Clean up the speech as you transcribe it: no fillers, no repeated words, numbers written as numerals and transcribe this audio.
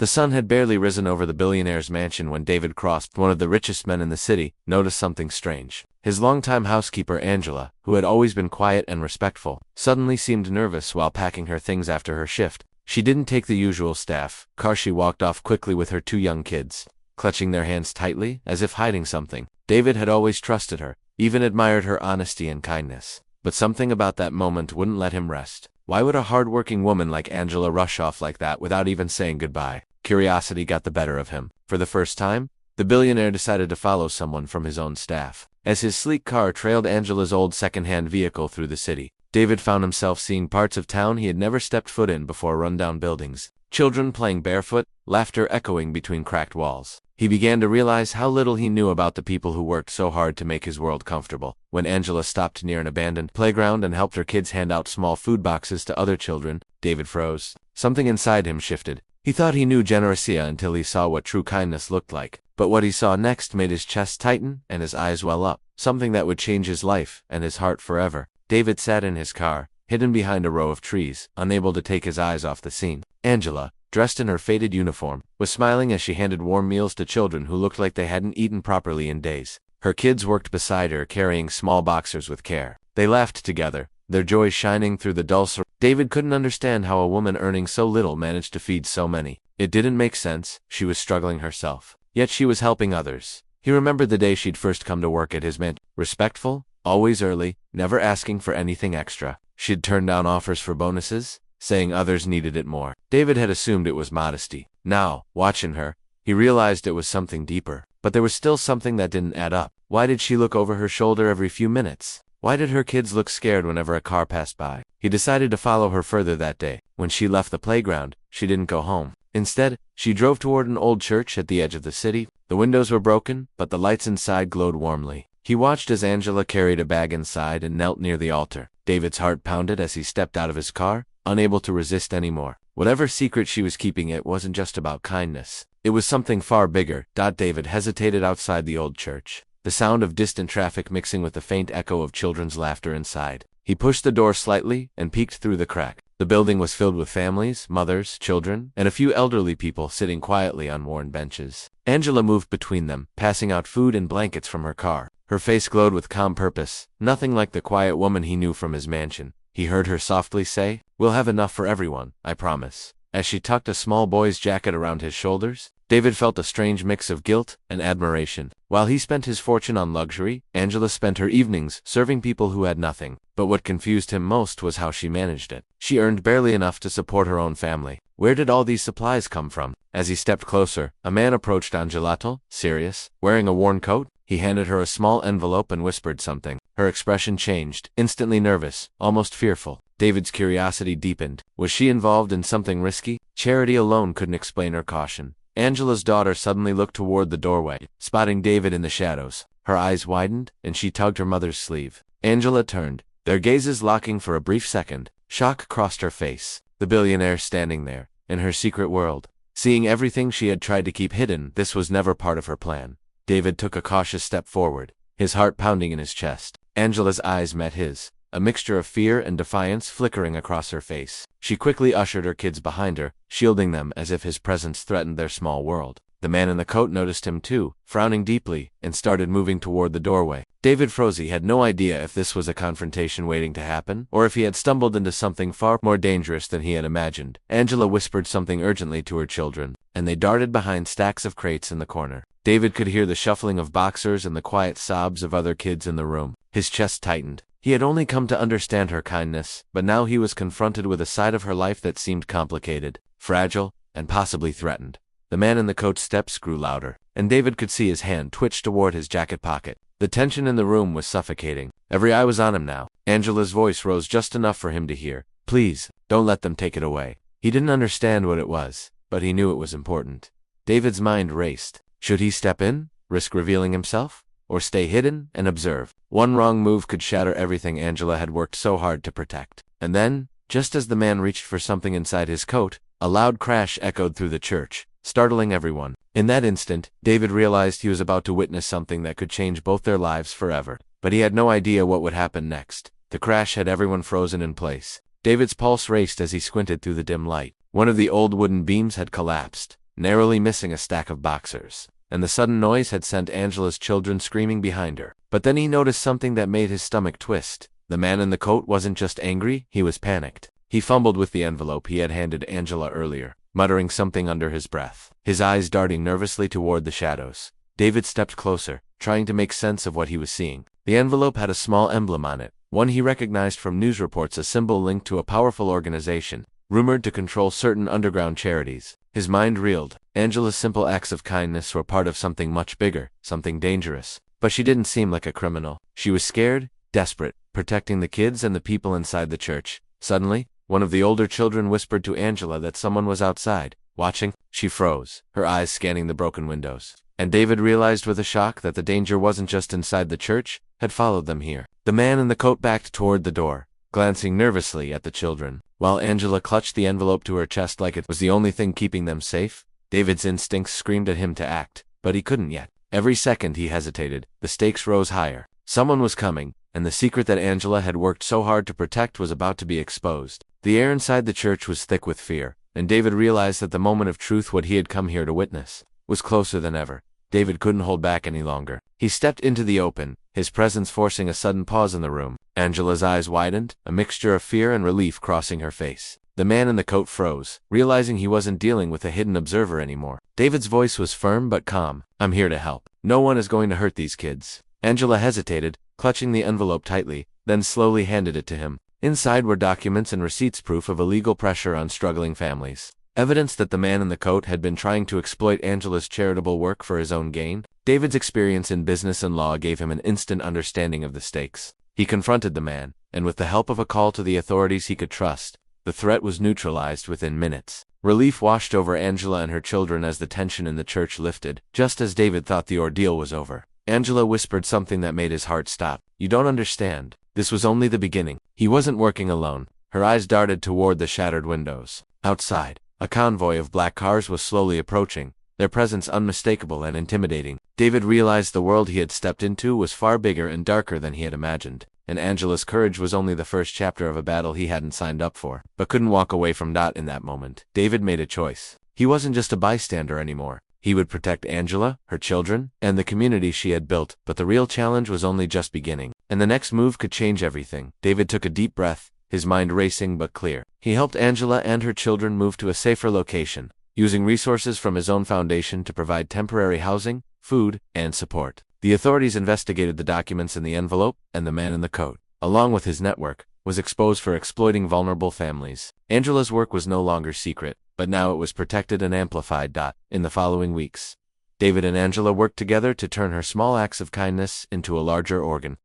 The sun had barely risen over the billionaire's mansion when David crossed. One of the richest men in the city noticed something strange. His longtime housekeeper Angela, who had always been quiet and respectful, suddenly seemed nervous while packing her things after her shift. She didn't take the usual staff car. She walked off quickly with her two young kids, clutching their hands tightly, as if hiding something. David had always trusted her, even admired her honesty and kindness. But something about that moment wouldn't let him rest. Why would a hard-working woman like Angela rush off like that without even saying goodbye? Curiosity got the better of him. For the first time, the billionaire decided to follow someone from his own staff. As his sleek car trailed Angela's old second-hand vehicle through the city, David found himself seeing parts of town he had never stepped foot in before: rundown buildings, children playing barefoot, laughter echoing between cracked walls. He began to realize how little he knew about the people who worked so hard to make his world comfortable. When Angela stopped near an abandoned playground and helped her kids hand out small food boxes to other children, David froze. Something inside him shifted. He thought he knew generosity until he saw what true kindness looked like. But what he saw next made his chest tighten and his eyes well up. Something that would change his life and his heart forever. David sat in his car, hidden behind a row of trees, unable to take his eyes off the scene. Angela, dressed in her faded uniform, was smiling as she handed warm meals to children who looked like they hadn't eaten properly in days. Her kids worked beside her, carrying small boxers with care. They laughed together, their joy shining through the dull surroundings. David couldn't understand how a woman earning so little managed to feed so many. It didn't make sense. She was struggling herself, yet she was helping others. He remembered the day she'd first come to work at his mansion. Respectful, always early, never asking for anything extra. She'd turned down offers for bonuses, saying others needed it more. David had assumed it was modesty. Now, watching her, he realized it was something deeper. But there was still something that didn't add up. Why did she look over her shoulder every few minutes? Why did her kids look scared whenever a car passed by? He decided to follow her further that day. When she left the playground, she didn't go home. Instead, she drove toward an old church at the edge of the city. The windows were broken, but the lights inside glowed warmly. He watched as Angela carried a bag inside and knelt near the altar. David's heart pounded as he stepped out of his car, unable to resist anymore. Whatever secret she was keeping, it wasn't just about kindness. It was something far bigger. David hesitated outside the old church, the sound of distant traffic mixing with the faint echo of children's laughter inside. He pushed the door slightly and peeked through the crack. The building was filled with families, mothers, children, and a few elderly people sitting quietly on worn benches. Angela moved between them, passing out food and blankets from her car. Her face glowed with calm purpose, nothing like the quiet woman he knew from his mansion. He heard her softly say, "We'll have enough for everyone, I promise." As she tucked a small boy's jacket around his shoulders, David felt a strange mix of guilt and admiration. While he spent his fortune on luxury, Angela spent her evenings serving people who had nothing. But what confused him most was how she managed it. She earned barely enough to support her own family. Where did all these supplies come from? As he stepped closer, a man approached Angela, serious, wearing a worn coat. He handed her a small envelope and whispered something. Her expression changed, instantly nervous, almost fearful. David's curiosity deepened. Was she involved in something risky? Charity alone couldn't explain her caution. Angela's daughter suddenly looked toward the doorway, spotting David in the shadows. Her eyes widened, and she tugged her mother's sleeve. Angela turned, their gazes locking for a brief second. Shock crossed her face. The billionaire standing there, in her secret world, seeing everything she had tried to keep hidden. This was never part of her plan. David took a cautious step forward, his heart pounding in his chest. Angela's eyes met his, a mixture of fear and defiance flickering across her face. She quickly ushered her kids behind her, shielding them as if his presence threatened their small world. The man in the coat noticed him too, frowning deeply, and started moving toward the doorway. David froze. He had no idea if this was a confrontation waiting to happen, or if he had stumbled into something far more dangerous than he had imagined. Angela whispered something urgently to her children, and they darted behind stacks of crates in the corner. David could hear the shuffling of boxers and the quiet sobs of other kids in the room. His chest tightened. He had only come to understand her kindness, but now he was confronted with a side of her life that seemed complicated, fragile, and possibly threatened. The man in the coat's steps grew louder, and David could see his hand twitch toward his jacket pocket. The tension in the room was suffocating. Every eye was on him now. Angela's voice rose just enough for him to hear. "Please, don't let them take it away." He didn't understand what it was, but he knew it was important. David's mind raced. Should he step in, risk revealing himself, or stay hidden and observe? One wrong move could shatter everything Angela had worked so hard to protect. And then, just as the man reached for something inside his coat, a loud crash echoed through the church, startling everyone. In that instant, David realized he was about to witness something that could change both their lives forever. But he had no idea what would happen next. The crash had everyone frozen in place. David's pulse raced as he squinted through the dim light. One of the old wooden beams had collapsed, narrowly missing a stack of boxers. And the sudden noise had sent Angela's children screaming behind her. But then he noticed something that made his stomach twist. The man in the coat wasn't just angry, he was panicked. He fumbled with the envelope he had handed Angela earlier, muttering something under his breath, his eyes darting nervously toward the shadows. David stepped closer, trying to make sense of what he was seeing. The envelope had a small emblem on it, one he recognized from news reports, a symbol linked to a powerful organization, rumored to control certain underground charities. His mind reeled. Angela's simple acts of kindness were part of something much bigger, something dangerous. But she didn't seem like a criminal. She was scared, desperate, protecting the kids and the people inside the church. Suddenly, one of the older children whispered to Angela that someone was outside, watching. She froze, her eyes scanning the broken windows. And David realized with a shock that the danger wasn't just inside the church, had followed them here. The man in the coat backed toward the door, glancing nervously at the children, while Angela clutched the envelope to her chest like it was the only thing keeping them safe. David's instincts screamed at him to act, but he couldn't yet. Every second he hesitated, the stakes rose higher. Someone was coming, and the secret that Angela had worked so hard to protect was about to be exposed. The air inside the church was thick with fear, and David realized that the moment of truth, what he had come here to witness, was closer than ever. David couldn't hold back any longer. He stepped into the open, his presence forcing a sudden pause in the room. Angela's eyes widened, a mixture of fear and relief crossing her face. The man in the coat froze, realizing he wasn't dealing with a hidden observer anymore. David's voice was firm but calm. "I'm here to help. No one is going to hurt these kids." Angela hesitated, clutching the envelope tightly, then slowly handed it to him. Inside were documents and receipts, proof of illegal pressure on struggling families. Evidence that the man in the coat had been trying to exploit Angela's charitable work for his own gain. David's experience in business and law gave him an instant understanding of the stakes. He confronted the man, and with the help of a call to the authorities he could trust, the threat was neutralized within minutes. Relief washed over Angela and her children as the tension in the church lifted. Just as David thought the ordeal was over, Angela whispered something that made his heart stop. "You don't understand. This was only the beginning." He wasn't working alone. Her eyes darted toward the shattered windows. Outside, a convoy of black cars was slowly approaching, their presence unmistakable and intimidating. David realized the world he had stepped into was far bigger and darker than he had imagined, and Angela's courage was only the first chapter of a battle he hadn't signed up for, but couldn't walk away from. In that moment, David made a choice. He wasn't just a bystander anymore. He would protect Angela, her children, and the community she had built, but the real challenge was only just beginning, and the next move could change everything. David took a deep breath, his mind racing but clear. He helped Angela and her children move to a safer location, using resources from his own foundation to provide temporary housing, food, and support. The authorities investigated the documents in the envelope, and the man in the coat, along with his network, was exposed for exploiting vulnerable families. Angela's work was no longer secret, but now it was protected and amplified. In the following weeks, David and Angela worked together to turn her small acts of kindness into a larger organ.